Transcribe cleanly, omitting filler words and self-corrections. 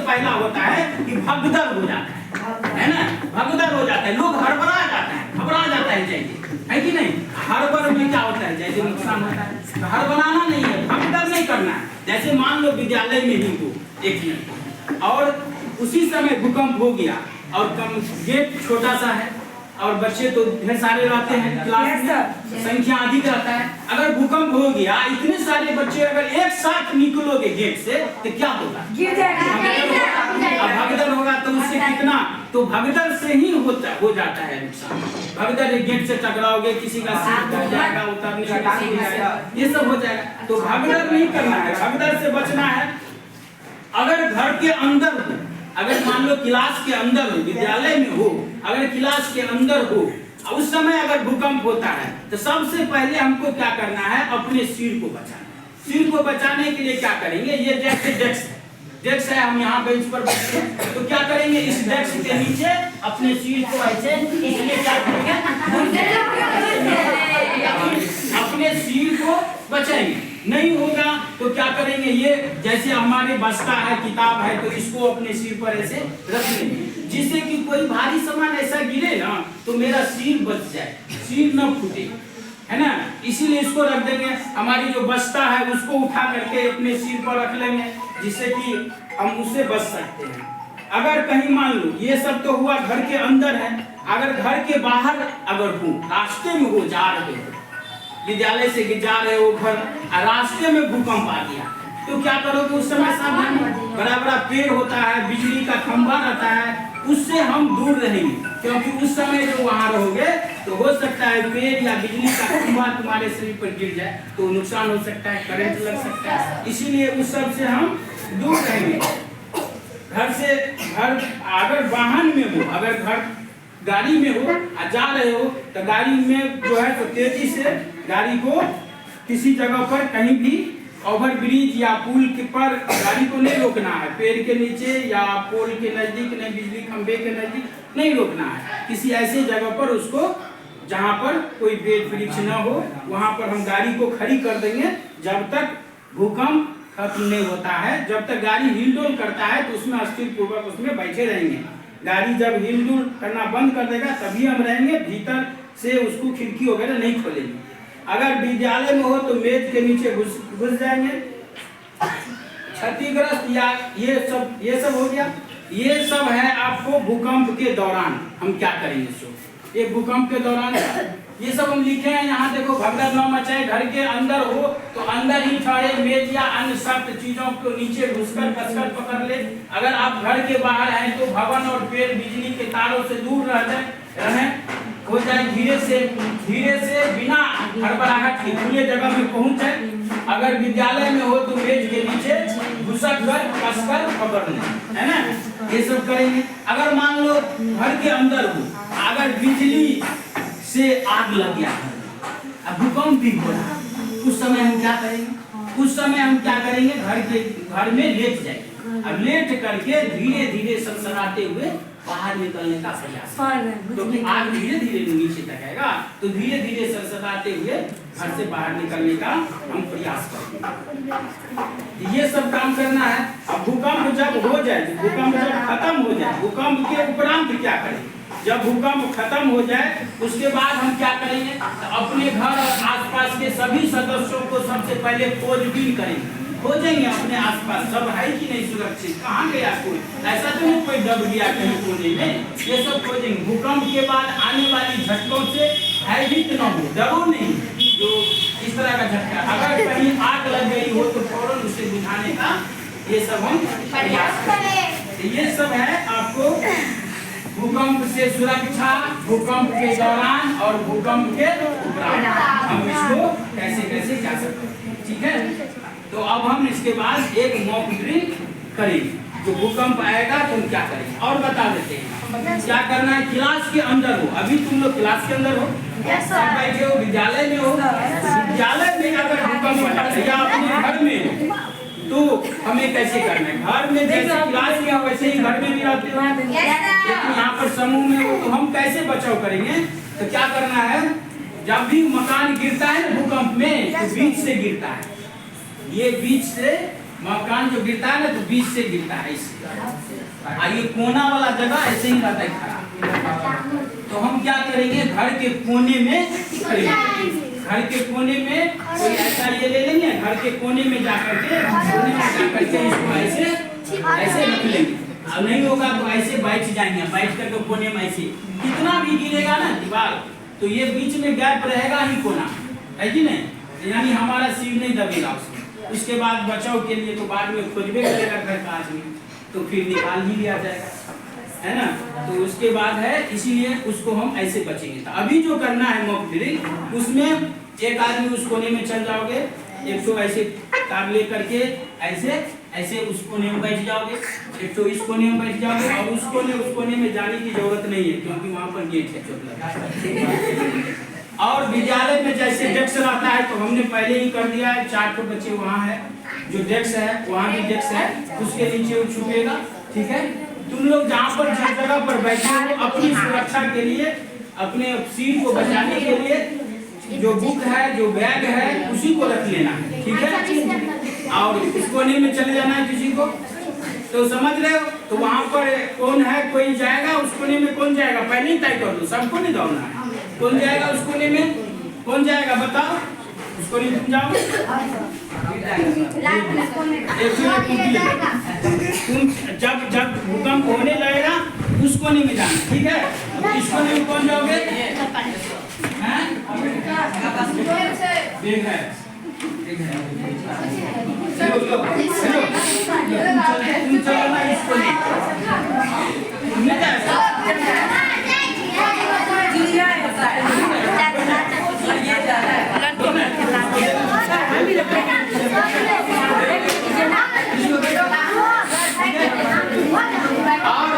पहला होता है कि भगदड़ हो जाता है ना, भगदड़ हो जाता है, लोग हड़बड़ा जाता है, घबरा जाता है, जैसे है कि नहीं। हड़बड़ में क्या होता है, जैसे नुकसान होता है, हड़बड़ाना नहीं है, भगदड़ नहीं करना है। जैसे मान लो विद्यालय में ही हो एक मिनट और उसी समय भूकंप हो गया और गेट छोटा सा है और बच्चे तो ढेर सारे रहते हैं, क्लास में संख्या अधिक रहता है। अगर भूकंप हो गया, इतने सारे बच्चे अगर एक साथ निकलोगे गेट से तो क्या होगा, भगदड़ होगा। तो उससे कितना, तो भगदड़ से ही हो जाता है नुकसान। भगदड़ गेट से टकराओगे, किसी का सिर टूट जाएगा, उतरने का ये सब हो जाएगा। तो भगदड़ नहीं करना है, भगदड़ से बचना है। अगर घर के अंदर हो, अगर मान लो क्लास के अंदर हो, विद्यालय में हो, अगर क्लास के अंदर हो, उस समय अगर भूकंप होता है तो सबसे पहले हमको क्या करना है, अपने सिर को बचाना। सिर को बचाने के लिए क्या करेंगे, ये जैसे डेस्क है, हम यहाँ बेंच पर बैठे हैं, तो क्या करेंगे, इस डेस्क के नीचे अपने सिर को ऐसे, इसलिए क्या करेंगे, अपने सिर को बचाएंगे। नहीं होगा तो क्या करेंगे, ये जैसे हमारे बस्ता है, किताब है, तो इसको अपने सिर पर ऐसे रख लेंगे, जिससे कि कोई भारी सामान ऐसा गिरे ना तो मेरा सिर बच जाए, सिर न फूटे, है ना। इसीलिए इसको रख देंगे। हमारी जो बस्ता है उसको उठा करके अपने सिर पर रख लेंगे, जिससे कि हम उससे बच सकते हैं। अगर कहीं मान लो, ये सब तो हुआ घर के अंदर है, अगर घर के बाहर अगर हो, रास्ते में हो, जा रहे हो, विद्यालय से जा रहे हो घर, रास्ते में भूकंप आ गया तो क्या करोगे, उस समय सावधान। बड़ा बड़ा पेड़ होता है, बिजली का खंभा रहता है, उससे हम दूर रहेंगे, क्योंकि उस समय जो वहां रहोगे तो हो सकता है पेड़ या बिजली का खंभा तुम्हारे शरीर पर गिर जाए तो नुकसान हो सकता है, करंट लग सकता है। इसीलिए उस सब से हम दूर रहेंगे। घर से घर, अगर वाहन में हो, अगर घर गाड़ी में हो, जा रहे हो, तो गाड़ी में जो है तो तेजी से गाड़ी को किसी जगह पर कहीं भी ओवर ब्रिज या पुल के पर गाड़ी को नहीं रोकना है, पेड़ के नीचे या पोल के नजदीक, नहीं बिजली खंभे के नजदीक नहीं रोकना है। किसी ऐसे जगह पर उसको जहां पर कोई पेड़ वृक्ष न हो, वहां पर हम गाड़ी को खड़ी कर देंगे जब तक भूकंप खत्म नहीं होता है। जब तक गाड़ी हिलडोल करता है तो उसमें स्थिर पूर्वक उसमें बैठे रहेंगे। गाड़ी जब हिलडुल करना बंद कर देगा तभी हम रहेंगे, भीतर से उसको खिड़की वगैरह नहीं खोलेंगे। अगर विद्यालय में हो तो मेज के नीचे घुस जाएंगे। क्षतिग्रस्त या ये सब हो गया। ये सब है आपको भूकंप के दौरान हम क्या करेंगे। सो ये भूकंप के दौरान ये सब हम लिखे हैं यहाँ, देखो, भगदड़ न मचाए, घर के अंदर हो तो अंदर ही ठहरे, मेज या अन्य सख्त चीजों को नीचे घुसकर कसकर पकड़ ले। अगर आप घर के बाहर हैं तो भवन और पेड़ बिजली के तारों से दूर रहें, हो जाए धीरे से बिना हड़बड़ाहट के खुले जगह में पहुंच जाए। अगर विद्यालय में हो तो मेज के नीचे घुसक कर कसकर पकड़ लें, है ना, ये सब करेंगे। अगर मान लो घर के अंदर हो, अगर बिजली से आग लग गया, अब भूकंप भी हो रहा, उस समय हम क्या करेंगे, उस समय हम क्या करेंगे, घर में लेट जाएंगे। अब लेट करके धीरे धीरे सनसनाते हुए बाहर निकलने का प्रयास, क्योंकि आग धीरे धीरे नीचे तक आएगा, तो धीरे धीरे सनसनाते हुए घर से बाहर निकलने का हम प्रयास करेंगे। ये सब काम करना है। अब भूकंप जब हो जाए, भूकंप जब खत्म हो जाए, भूकंप के उपरांत क्या करेंगे, जब भूकंप खत्म हो जाए उसके बाद हम क्या करेंगे, अपने घर और आसपास के सभी सदस्यों को सबसे पहले खोजबीन करेंगे, खोजेंगे अपने आसपास सब है कि नहीं सुरक्षित, कहाँ गया कोई, ऐसा तो नहीं कोई दब गया कहीं कोने में, ये सब खोजेंगे। भूकंप के बाद आने वाली झटकों से भयभीत न हो, डरो नहीं, जो इस तरह का झटका, अगर कहीं आग लग गई हो तो फौरन उसे बुझाने का ये सब हम प्रयास करें। ये सब है आपको भूकंप से सुरक्षा, भूकंप के दौरान और भूकंप के उपरांत हम इसको कैसे कैसे जा सकते हैं, ठीक है। तो अब हम इसके बाद एक मॉक ड्रिल करेंगे, जो भूकंप आएगा तो हम क्या करेंगे और बता देते हैं क्या करना है। क्लास के अंदर हो, अभी तुम लोग क्लास के अंदर हो, सब बैठे हो, विद्यालय में हो, विद्यालय में अगर भूकंप या अपने घर में हो तो हमें कैसे करना है। घर में जैसे क्लास में वैसे ही घर में भी रहते हो, लेकिन यहाँ पर समूह में हो तो हम कैसे बचाव करेंगे। तो क्या करना है, जब भी मकान गिरता है ना भूकंप में तो बीच से गिरता है, ये बीच से मकान जो गिरता है ना तो बीच से गिरता है इससे, और ये कोना वाला जगह ऐसे ही रहता है खड़ा। तो हम क्या करेंगे, घर के कोने में खरीदेंगे, घर के कोने में कोई ऐसा ये ले लेंगे, घर के कोने में जाकर के इसको ऐसे ऐसे रख लेंगे। अब नहीं होगा तो ऐसे बैठ जाएंगे, बैठ करके कोने में ऐसे कितना भी गिरेगा ना दीवार तो ये बीच में गैप रहेगा ही कोना, है कि नहीं, यानी हमारा सिर नहीं दबेगा उसमें। उसके बाद बचाव के लिए तो बाद में खोजबे करेगा घर का आदमी तो फिर निकाल ही लिया जाएगा, है ना। तो उसके बाद है, इसीलिए उसको हम ऐसे बचेंगे। तो अभी जो करना है मॉक ड्रिल, उसमें एक आदमी उस कोने में चल जाओगे, एक तो ऐसे तार ले करके ऐसे ऐसे उस कोने में बैठ जाओगे, एक तो इस कोने में बैठ जाओगे, और उस कोने में जाने की जरूरत नहीं है क्योंकि वहाँ पर गेट है चोट लगा। और विद्यालय में जैसे डेस्क रहता है तो हमने पहले ही कर दिया है, 4 बच्चे वहाँ है, जो डेस्क है वहाँ भी डेस्क है, उसके नीचे वो छुपेगा, ठीक है। तुम लोग जहाँ पर जिस जगह पर बैठे हो अपनी सुरक्षा के लिए, अपने सीट को बचाने के लिए जो बुक है, जो बैग है, उसी को रख लेना है, ठीक है। और इस कोने में चले जाना है किसी को, तो समझ रहे हो। तो वहाँ पर कौन है, कोई जाएगा उस कोने में, कौन जाएगा पहले ही तय कर दो, सबको नहीं दौड़ना है। कौन जाएगा उस कोने में, कौन जाएगा बताओ, उस कोने में तुम जाओगे, तुम जब भूकंप होने लगेगा उस कोने में जाना, ठीक है। इस कोने में कौन जाओगे, तुम चलो ना इस कोने, तुमने जाएगा और